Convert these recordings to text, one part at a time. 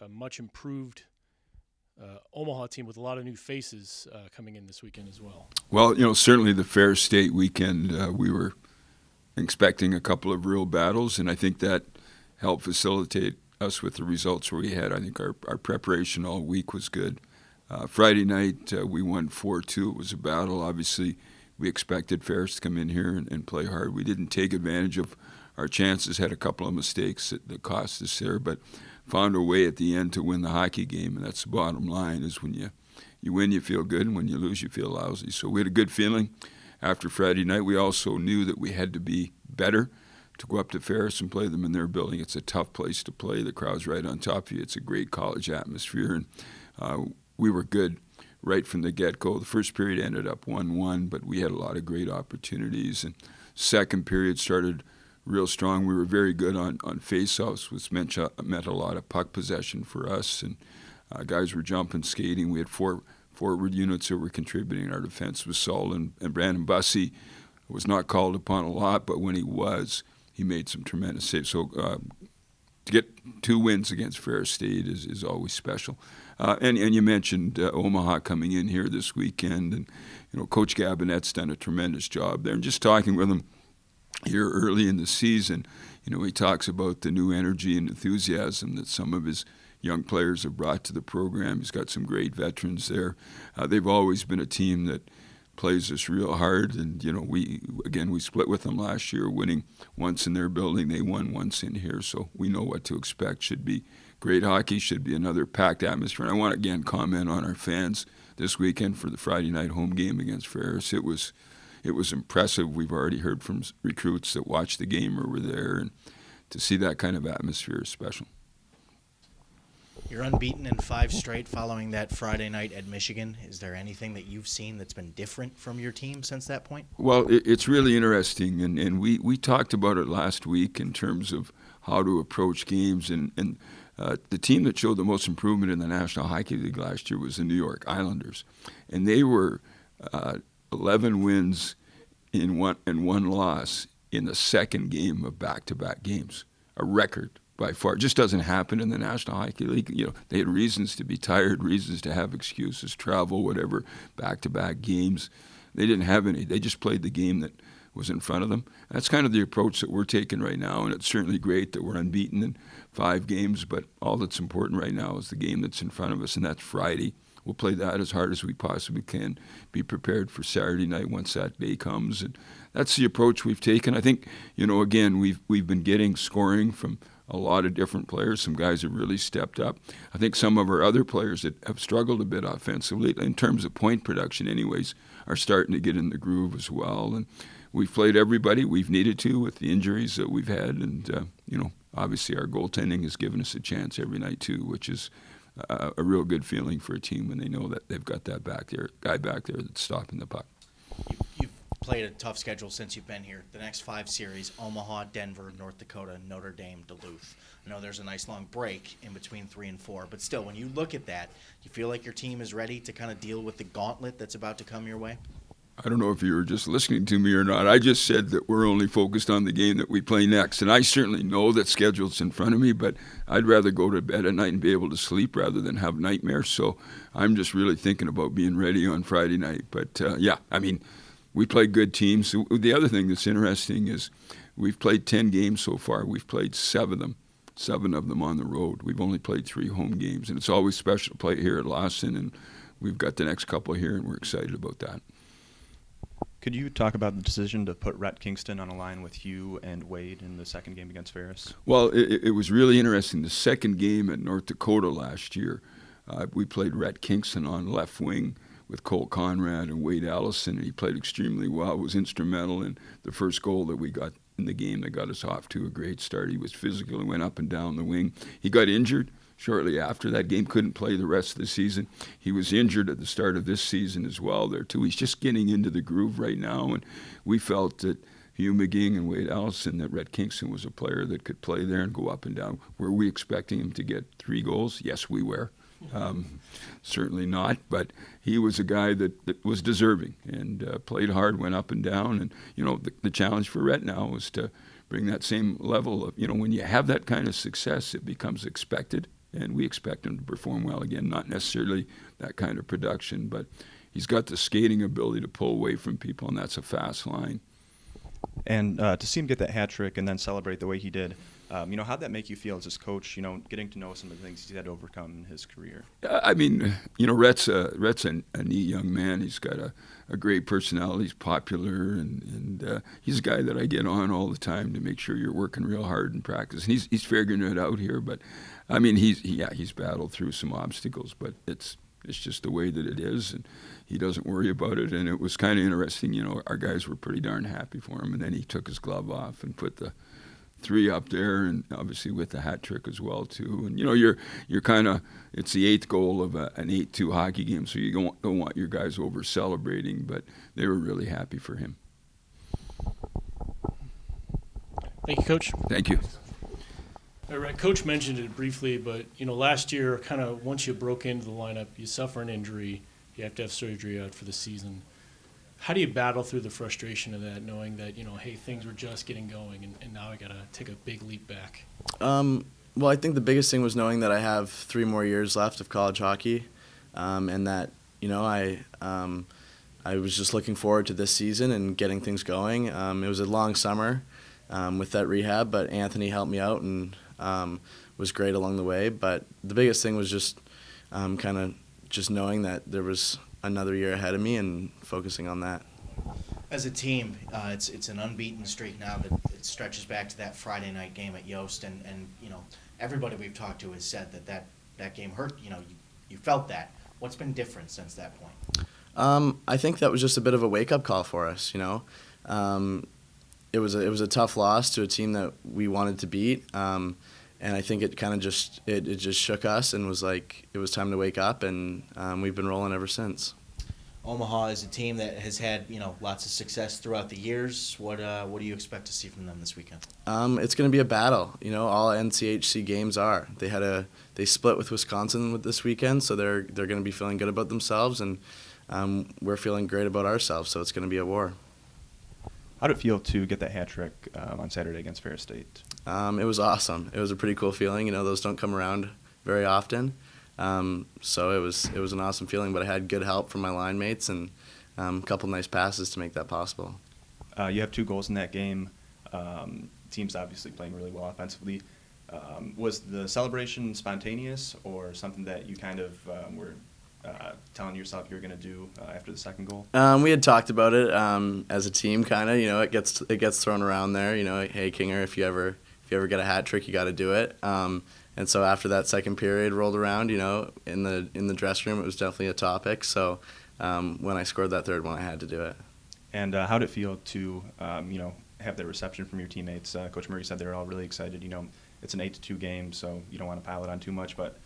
a much improved Omaha team with a lot of new faces coming in this weekend as well. Well, certainly the Ferris State weekend, we were expecting a couple of real battles, and I think that helped facilitate us with the results we had. I think our preparation all week was good. Friday night, we won 4-2. It was a battle. Obviously, we expected Ferris to come in here and play hard. We didn't take advantage of our chances, had a couple of mistakes that cost us there, but found a way at the end to win the hockey game, and that's the bottom line, is when you win, you feel good, and when you lose, you feel lousy. So we had a good feeling after Friday night. We also knew that we had to be better to go up to Ferris and play them in their building. It's a tough place to play. The crowd's right on top of you. It's a great college atmosphere, and we were good right from the get-go. The first period ended up 1-1, but we had a lot of great opportunities, and second period started real strong. We were very good on face-offs, which meant a lot of puck possession for us, and guys were jumping, skating. We had four forward units that were contributing. Our defense was solid, and Brandon Bussey was not called upon a lot, but when he was, he made some tremendous saves. So to get 2 wins against Ferris State is always special. And you mentioned Omaha coming in here this weekend, and Coach Gabinette's done a tremendous job there. And just talking with him here early in the season, he talks about the new energy and enthusiasm that some of his young players have brought to the program. He's got some great veterans there. They've always been a team that plays us real hard, and we split with them last year, winning once in their building. They won once in here, so we know what to expect. Should be great hockey, should be another packed atmosphere. And I want to again comment on our fans this weekend for the Friday night home game against Ferris. It was impressive. We've already heard from recruits that watched the game or were there, and to see that kind of atmosphere is special. You're unbeaten in 5 straight following that Friday night at Michigan. Is there anything that you've seen that's been different from your team since that point? Well, it's really interesting, and we talked about it last week in terms of how to approach games, and the team that showed the most improvement in the National Hockey League last year was the New York Islanders, and they were 11 wins in one loss in the second game of back-to-back games, a record by far. It just doesn't happen in the National Hockey League. They had reasons to be tired, reasons to have excuses, travel, whatever, back-to-back games. They didn't have any. They just played the game that was in front of them. That's kind of the approach that we're taking right now, and it's certainly great that we're unbeaten in 5 games, but all that's important right now is the game that's in front of us, and that's Friday. We'll play that as hard as we possibly can, be prepared for Saturday night once that day comes, and that's the approach we've taken. I think, again, we've been getting scoring from a lot of different players. Some guys have really stepped up. I think some of our other players that have struggled a bit offensively, in terms of point production anyways, are starting to get in the groove as well. And we've played everybody we've needed to with the injuries that we've had. And, obviously our goaltending has given us a chance every night too, which is a real good feeling for a team when they know that they've got that guy back there that's stopping the puck. You've played a tough schedule since you've been here. The next 5 series: Omaha, Denver, North Dakota, Notre Dame, Duluth. I know there's a nice long break in between 3 and 4, but still, when you look at that, you feel like your team is ready to kind of deal with the gauntlet that's about to come your way? I don't know if you were just listening to me or not. I just said that we're only focused on the game that we play next. And I certainly know that schedule's in front of me, but I'd rather go to bed at night and be able to sleep rather than have nightmares. So I'm just really thinking about being ready on Friday night. But, we play good teams. The other thing that's interesting is we've played 10 games so far. We've played 7 of them on the road. We've only played 3 home games. And it's always special to play here at Lawson, and we've got the next couple here, and we're excited about that. Could you talk about the decision to put Rhett Kingston on a line with you and Wade in the second game against Ferris? Well, it was really interesting. The second game at North Dakota last year, we played Rhett Kingston on left wing with Cole Conrad and Wade Allison, and he played extremely well. Was instrumental in the first goal that we got in the game that got us off to a great start. He was physical and went up and down the wing. He got injured shortly after that game, couldn't play the rest of the season. He was injured at the start of this season as well there too. He's just getting into the groove right now, and we felt that Hugh McGing and Wade Allison, that Rhett Kingston was a player that could play there and go up and down. Were we expecting him to get 3 goals? Yes, we were. Certainly not, but he was a guy that was deserving and played hard, went up and down. And, the challenge for Rhett now was to bring that same level of, when you have that kind of success, it becomes expected and we expect him to perform well again. Not necessarily that kind of production, but he's got the skating ability to pull away from people, and that's a fast line. And to see him get that hat trick and then celebrate the way he did, how'd that make you feel as his coach, getting to know some of the things he's had to overcome in his career? I mean, Rhett's a neat young man. He's got a great personality. He's popular, and he's a guy that I get on all the time to make sure you're working real hard in practice. And he's figuring it out here, but I mean, he's battled through some obstacles, but it's just the way that it is, and he doesn't worry about it. And it was kind of interesting, our guys were pretty darn happy for him, and then he took his glove off and put the 3 up there, and obviously with the hat trick as well too. And you're kind of, it's the 8th goal of an 8-2 hockey game, so you don't want your guys over celebrating, but they were really happy for him. Thank you, Coach. Thank you. All right, Coach mentioned it briefly, but last year, kind of once you broke into the lineup, you suffer an injury, you have to have surgery out for the season. How do you battle through the frustration of that, knowing that hey, things were just getting going, and now I got to take a big leap back? Well, I think the biggest thing was knowing that I have 3 more years left of college hockey, and that I was just looking forward to this season and getting things going. It was a long summer with that rehab, but Anthony helped me out and was great along the way. But the biggest thing was just kind of just knowing that there was another year ahead of me and focusing on that. As a team, it's an unbeaten streak now that it stretches back to that Friday night game at Yost, and everybody we've talked to has said that game hurt. You felt that. What's been different since that point? I think that was just a bit of a wake-up call for us. It was a tough loss to a team that we wanted to beat, and I think it kind of just shook us and was like it was time to wake up, and we've been rolling ever since. Omaha is a team that has had lots of success throughout the years. What do you expect to see from them this weekend? It's going to be a battle. All NCHC games are. They split with Wisconsin this weekend, so they're going to be feeling good about themselves, and we're feeling great about ourselves. So it's going to be a war. How did it feel to get that hat trick on Saturday against Ferris State? It was awesome. It was a pretty cool feeling. Those don't come around very often. So it was an awesome feeling. But I had good help from my line mates and a couple nice passes to make that possible. You have 2 goals in that game. Team's obviously playing really well offensively. Was the celebration spontaneous or something that you kind of were telling yourself you were going to do after the second goal? We had talked about it as a team, kind of. It gets thrown around there. Hey Kinger, if you ever get a hat trick, you got to do it. And so after that second period rolled around, in the dressing room, it was definitely a topic. So when I scored that third one, I had to do it. And how did it feel to have that reception from your teammates? Coach Murray said they were all really excited. It's an 8-2 game, so you don't want to pile it on too much, but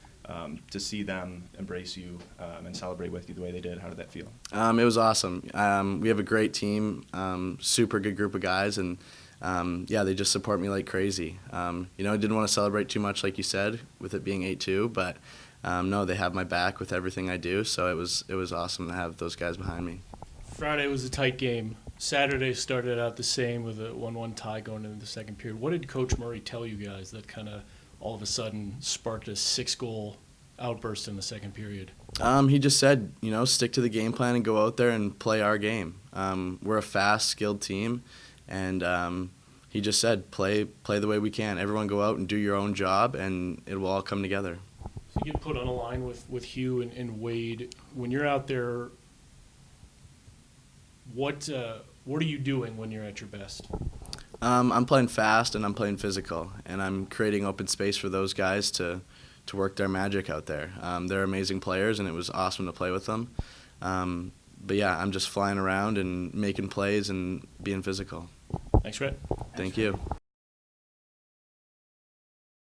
to see them embrace you and celebrate with you the way they did, how did that feel? It was awesome. We have a great team, super good group of guys, and they just support me like crazy. I didn't want to celebrate too much, like you said, with it being 8-2, but no, they have my back with everything I do, so it was awesome to have those guys behind me. Friday was a tight game. Saturday started out the same with a 1-1 tie going into the second period. What did Coach Murray tell you guys that kind of all of a sudden sparked a 6-goal outburst in the second period? He just said, stick to the game plan and go out there and play our game. We're a fast, skilled team, and he just said, play the way we can. Everyone go out and do your own job, and it will all come together. So you get put on a line with Hugh and Wade. When you're out there, what are you doing when you're at your best? I'm playing fast and I'm playing physical, and I'm creating open space for those guys to work their magic out there. They're amazing players, and it was awesome to play with them. But yeah, I'm just flying around and making plays and being physical. Thanks, Rhett. Thank you.